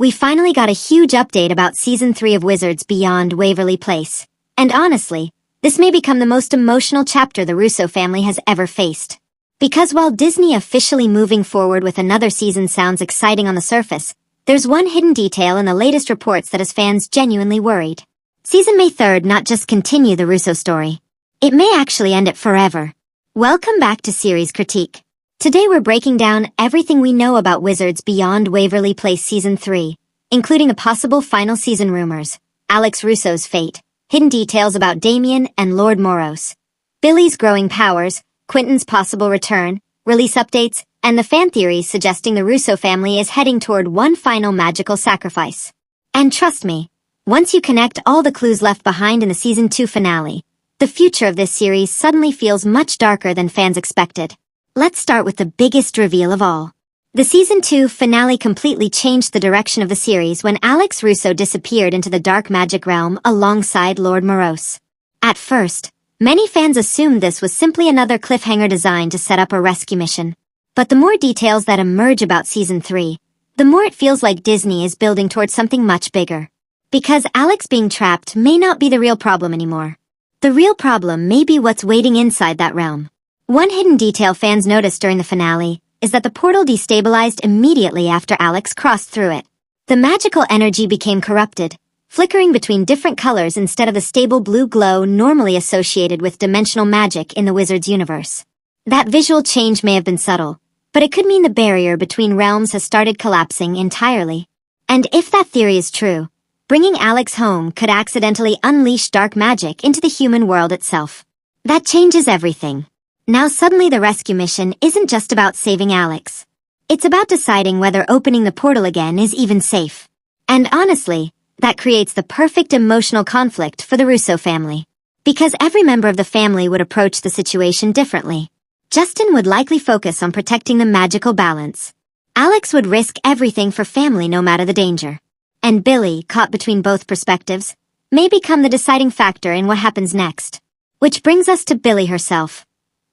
We finally got a huge update about Season 3 of Wizards Beyond Waverly Place. And honestly, this may become the most emotional chapter the Russo family has ever faced. Because while Disney officially moving forward with another season sounds exciting on the surface, there's one hidden detail in the latest reports that has fans genuinely worried. Season may 3rd not just continue the Russo story. It may actually end it forever. Welcome back to Series Critique. Today we're breaking down everything we know about Wizards Beyond Waverly Place Season 3, including the possible final season rumors, Alex Russo's fate, hidden details about Damien and Lord Moros, Billy's growing powers, Quentin's possible return, release updates, and the fan theories suggesting the Russo family is heading toward one final magical sacrifice. And trust me, once you connect all the clues left behind in the Season 2 finale, the future of this series suddenly feels much darker than fans expected. Let's start with the biggest reveal of all. The Season 2 finale completely changed the direction of the series when Alex Russo disappeared into the dark magic realm alongside Lord Moros. At first, many fans assumed this was simply another cliffhanger designed to set up a rescue mission. But the more details that emerge about Season 3, the more it feels like Disney is building towards something much bigger. Because Alex being trapped may not be the real problem anymore. The real problem may be what's waiting inside that realm. One hidden detail fans noticed during the finale is that the portal destabilized immediately after Alex crossed through it. The magical energy became corrupted, flickering between different colors instead of the stable blue glow normally associated with dimensional magic in the Wizards universe. That visual change may have been subtle, but it could mean the barrier between realms has started collapsing entirely. And if that theory is true, bringing Alex home could accidentally unleash dark magic into the human world itself. That changes everything. Now suddenly the rescue mission isn't just about saving Alex. It's about deciding whether opening the portal again is even safe. And honestly, that creates the perfect emotional conflict for the Russo family. Because every member of the family would approach the situation differently. Justin would likely focus on protecting the magical balance. Alex would risk everything for family no matter the danger. And Billy, caught between both perspectives, may become the deciding factor in what happens next. Which brings us to Billy herself.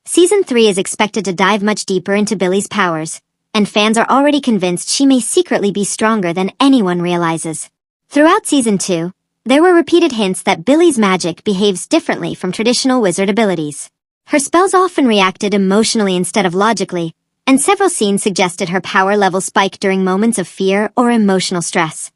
Season 3 is expected to dive much deeper into Billy's powers, and fans are already convinced she may secretly be stronger than anyone realizes. Throughout Season 2, there were repeated hints that Billy's magic behaves differently from traditional wizard abilities. Her spells often reacted emotionally instead of logically, and several scenes suggested her power level spiked during moments of fear or emotional stress.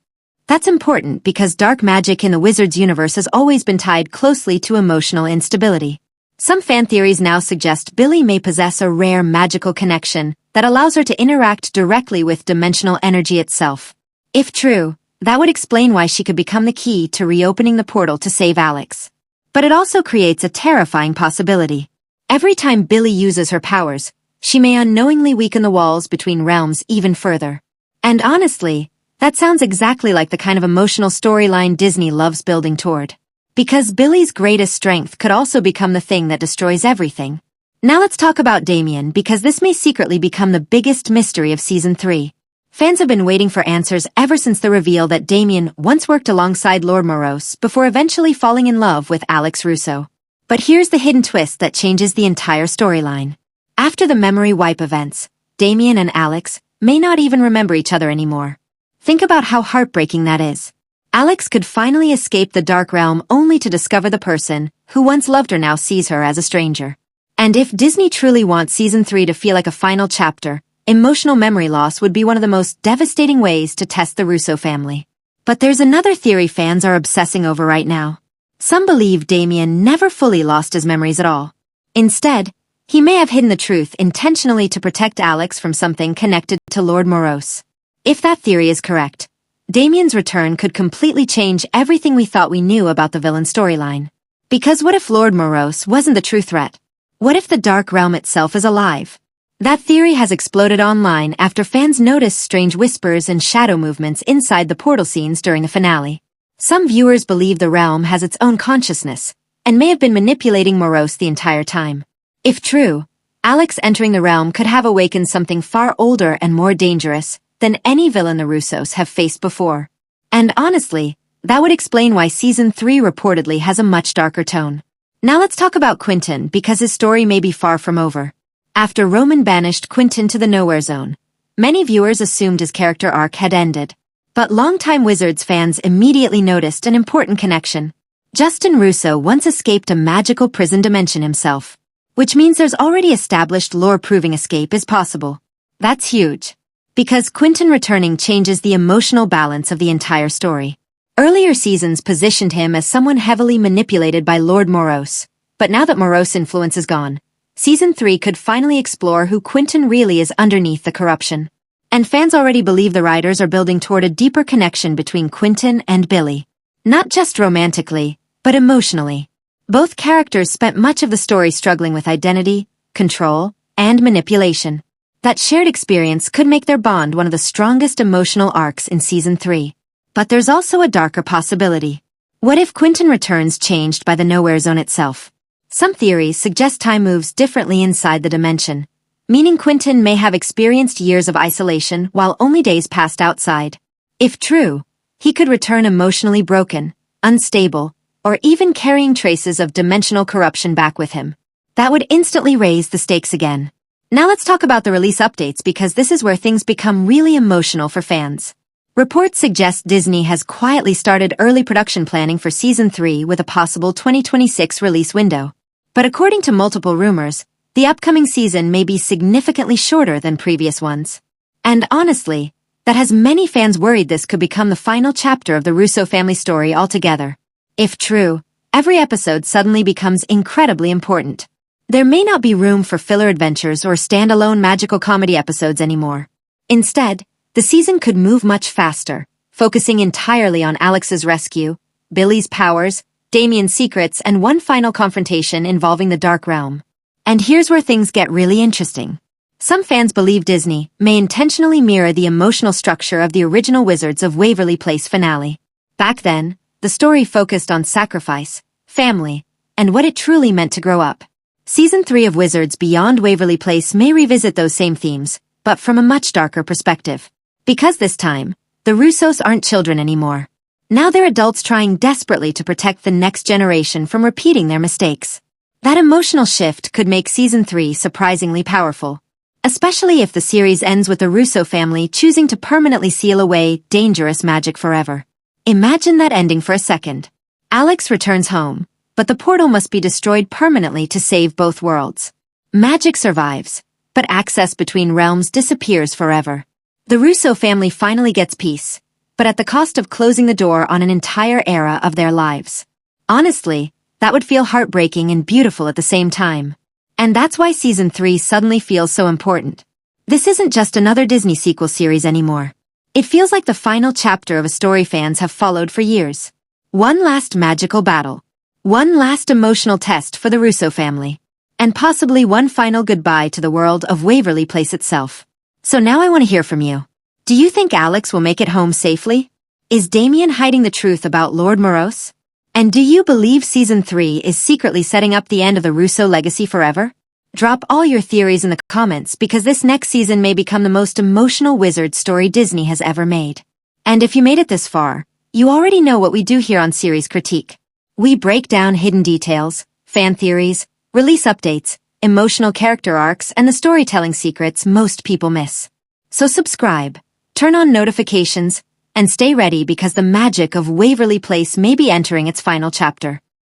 That's important because dark magic in the Wizards universe has always been tied closely to emotional instability. Some fan theories now suggest Billy may possess a rare magical connection that allows her to interact directly with dimensional energy itself. If true, that would explain why she could become the key to reopening the portal to save Alex. But it also creates a terrifying possibility. Every time Billy uses her powers, she may unknowingly weaken the walls between realms even further. And honestly, that sounds exactly like the kind of emotional storyline Disney loves building toward. Because Billy's greatest strength could also become the thing that destroys everything. Now let's talk about Damien because this may secretly become the biggest mystery of Season 3. Fans have been waiting for answers ever since the reveal that Damien once worked alongside Lord Moros before eventually falling in love with Alex Russo. But here's the hidden twist that changes the entire storyline. After the memory wipe events, Damien and Alex may not even remember each other anymore. Think about how heartbreaking that is. Alex could finally escape the dark realm only to discover the person who once loved her now sees her as a stranger. And if Disney truly wants Season 3 to feel like a final chapter, emotional memory loss would be one of the most devastating ways to test the Russo family. But there's another theory fans are obsessing over right now. Some believe Damien never fully lost his memories at all. Instead, he may have hidden the truth intentionally to protect Alex from something connected to Lord Moros. If that theory is correct, Damien's return could completely change everything we thought we knew about the villain storyline. Because what if Lord Moros wasn't the true threat? What if the Dark Realm itself is alive? That theory has exploded online after fans noticed strange whispers and shadow movements inside the portal scenes during the finale. Some viewers believe the realm has its own consciousness, and may have been manipulating Moros the entire time. If true, Alex entering the realm could have awakened something far older and more dangerous than any villain the Russos have faced before. And honestly, that would explain why Season 3 reportedly has a much darker tone. Now let's talk about Quentin because his story may be far from over. After Roman banished Quentin to the Nowhere Zone, many viewers assumed his character arc had ended. But longtime Wizards fans immediately noticed an important connection. Justin Russo once escaped a magical prison dimension himself, which means there's already established lore-proving escape is possible. That's huge, because Quentin returning changes the emotional balance of the entire story. Earlier seasons positioned him as someone heavily manipulated by Lord Morose, but now that Morose influence is gone, Season 3 could finally explore who Quentin really is underneath the corruption. And fans already believe the writers are building toward a deeper connection between Quentin and Billy. Not just romantically, but emotionally. Both characters spent much of the story struggling with identity, control, and manipulation. That shared experience could make their bond one of the strongest emotional arcs in Season 3. But there's also a darker possibility. What if Quentin returns changed by the Nowhere Zone itself? Some theories suggest time moves differently inside the dimension, meaning Quentin may have experienced years of isolation while only days passed outside. If true, he could return emotionally broken, unstable, or even carrying traces of dimensional corruption back with him. That would instantly raise the stakes again. Now let's talk about the release updates because this is where things become really emotional for fans. Reports suggest Disney has quietly started early production planning for Season 3 with a possible 2026 release window. But according to multiple rumors, the upcoming season may be significantly shorter than previous ones. And honestly, that has many fans worried this could become the final chapter of the Russo family story altogether. If true, every episode suddenly becomes incredibly important. There may not be room for filler adventures or standalone magical comedy episodes anymore. Instead, the season could move much faster, focusing entirely on Alex's rescue, Billy's powers, Damien's secrets, and one final confrontation involving the Dark Realm. And here's where things get really interesting. Some fans believe Disney may intentionally mirror the emotional structure of the original Wizards of Waverly Place finale. Back then, the story focused on sacrifice, family, and what it truly meant to grow up. Season 3 of Wizards Beyond Waverly Place may revisit those same themes, but from a much darker perspective. Because this time, the Russos aren't children anymore. Now they're adults trying desperately to protect the next generation from repeating their mistakes. That emotional shift could make Season 3 surprisingly powerful, especially if the series ends with the Russo family choosing to permanently seal away dangerous magic forever. Imagine that ending for a second. Alex returns home, but the portal must be destroyed permanently to save both worlds. Magic survives, but access between realms disappears forever. The Russo family finally gets peace, but at the cost of closing the door on an entire era of their lives. Honestly, that would feel heartbreaking and beautiful at the same time. And that's why Season 3 suddenly feels so important. This isn't just another Disney sequel series anymore. It feels like the final chapter of a story fans have followed for years. One last magical battle. One last emotional test for the Russo family. And possibly one final goodbye to the world of Waverly Place itself. So now I want to hear from you. Do you think Alex will make it home safely? Is Damien hiding the truth about Lord Morose? And do you believe Season 3 is secretly setting up the end of the Russo legacy forever? Drop all your theories in the comments because this next season may become the most emotional Wizard story Disney has ever made. And if you made it this far, you already know what we do here on Series Critique. We break down hidden details, fan theories, release updates, emotional character arcs, and the storytelling secrets most people miss. So subscribe, turn on notifications, and stay ready because the magic of Waverly Place may be entering its final chapter.